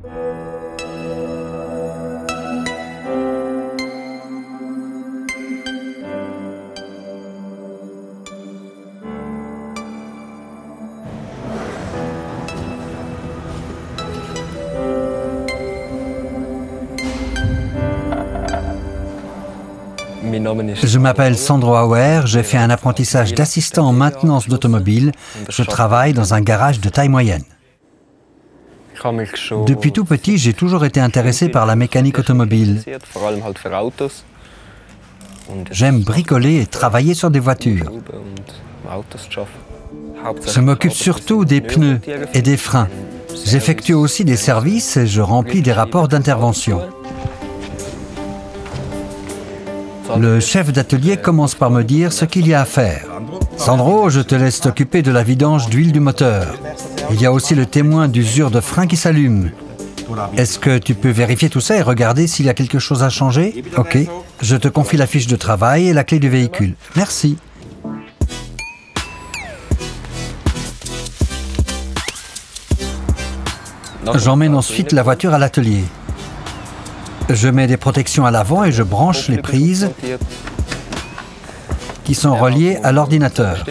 Je m'appelle Sandro Auer, j'ai fait un apprentissage d'assistant en maintenance d'automobile. Je travaille dans un garage de taille moyenne. Depuis tout petit, j'ai toujours été intéressé par la mécanique automobile. J'aime bricoler et travailler sur des voitures. Je m'occupe surtout des pneus et des freins. J'effectue aussi des services et je remplis des rapports d'intervention. Le chef d'atelier commence par me dire ce qu'il y a à faire. « Sandro, je te laisse t'occuper de la vidange d'huile du moteur. Il y a aussi le témoin d'usure de frein qui s'allume. Est-ce que tu peux vérifier tout ça et regarder s'il y a quelque chose à changer? Ok, je te confie la fiche de travail et la clé du véhicule. Merci. » J'emmène ensuite la voiture à l'atelier. Je mets des protections à l'avant et je branche les prises qui sont reliées à l'ordinateur.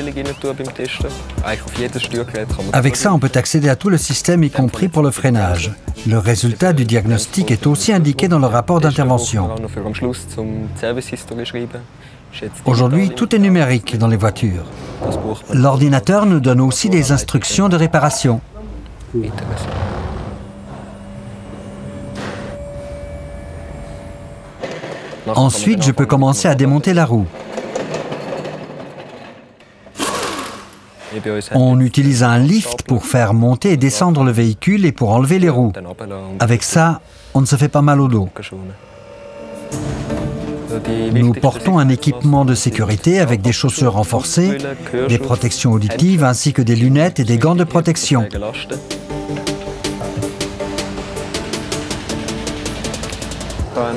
Avec ça, on peut accéder à tout le système, y compris pour le freinage. Le résultat du diagnostic est aussi indiqué dans le rapport d'intervention. Aujourd'hui, tout est numérique dans les voitures. L'ordinateur nous donne aussi des instructions de réparation. Ensuite, je peux commencer à démonter la roue. On utilise un lift pour faire monter et descendre le véhicule et pour enlever les roues. Avec ça, on ne se fait pas mal au dos. Nous portons un équipement de sécurité avec des chaussures renforcées, des protections auditives ainsi que des lunettes et des gants de protection.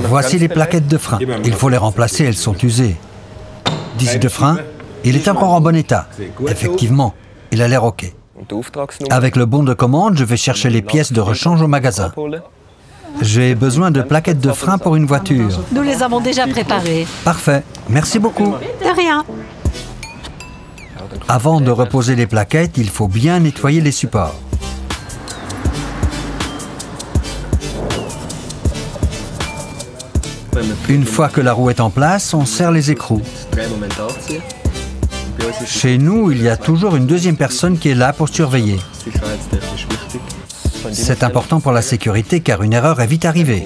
Voici les plaquettes de frein. Il faut les remplacer, elles sont usées. Disque de frein, il est encore en bon état. Effectivement, il a l'air OK. Avec le bon de commande, je vais chercher les pièces de rechange au magasin. J'ai besoin de plaquettes de frein pour une voiture. Nous les avons déjà préparées. Parfait, merci beaucoup. De rien. Avant de reposer les plaquettes, il faut bien nettoyer les supports. Une fois que la roue est en place, on serre les écrous. Chez nous, il y a toujours une deuxième personne qui est là pour surveiller. C'est important pour la sécurité car une erreur est vite arrivée.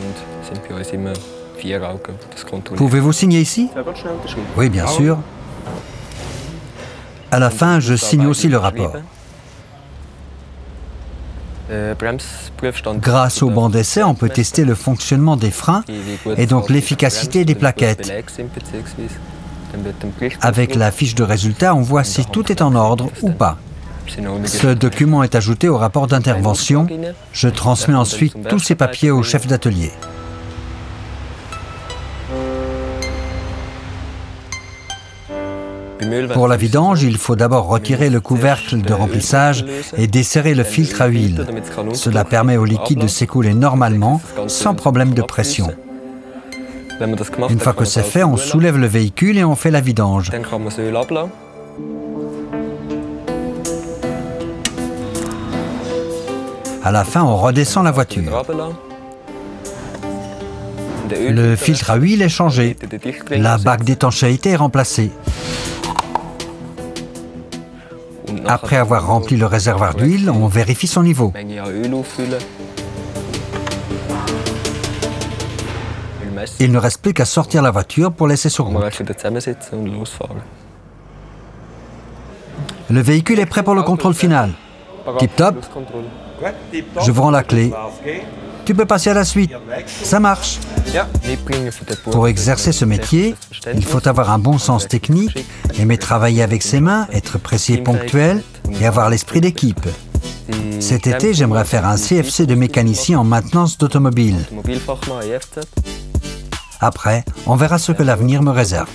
Pouvez-vous signer ici? Oui, bien sûr. À la fin, je signe aussi le rapport. Grâce au banc d'essai, on peut tester le fonctionnement des freins et donc l'efficacité des plaquettes. Avec la fiche de résultat, on voit si tout est en ordre ou pas. Ce document est ajouté au rapport d'intervention. Je transmets ensuite tous ces papiers au chef d'atelier. Pour la vidange, il faut d'abord retirer le couvercle de remplissage et desserrer le filtre à huile. Cela permet au liquide de s'écouler normalement, sans problème de pression. Une fois que c'est fait, on soulève le véhicule et on fait la vidange. À la fin, on redescend la voiture. Le filtre à huile est changé. La bague d'étanchéité est remplacée. Après avoir rempli le réservoir d'huile, on vérifie son niveau. Il ne reste plus qu'à sortir la voiture pour laisser sur route. Le véhicule est prêt pour le contrôle final. Tip top. Je vous rends la clé. Tu peux passer à la suite. Ça marche. Pour exercer ce métier, il faut avoir un bon sens technique, aimer travailler avec ses mains, être précis et ponctuel et avoir l'esprit d'équipe. Cet été, j'aimerais faire un CFC de mécanicien en maintenance d'automobile. Après, on verra ce que l'avenir me réserve.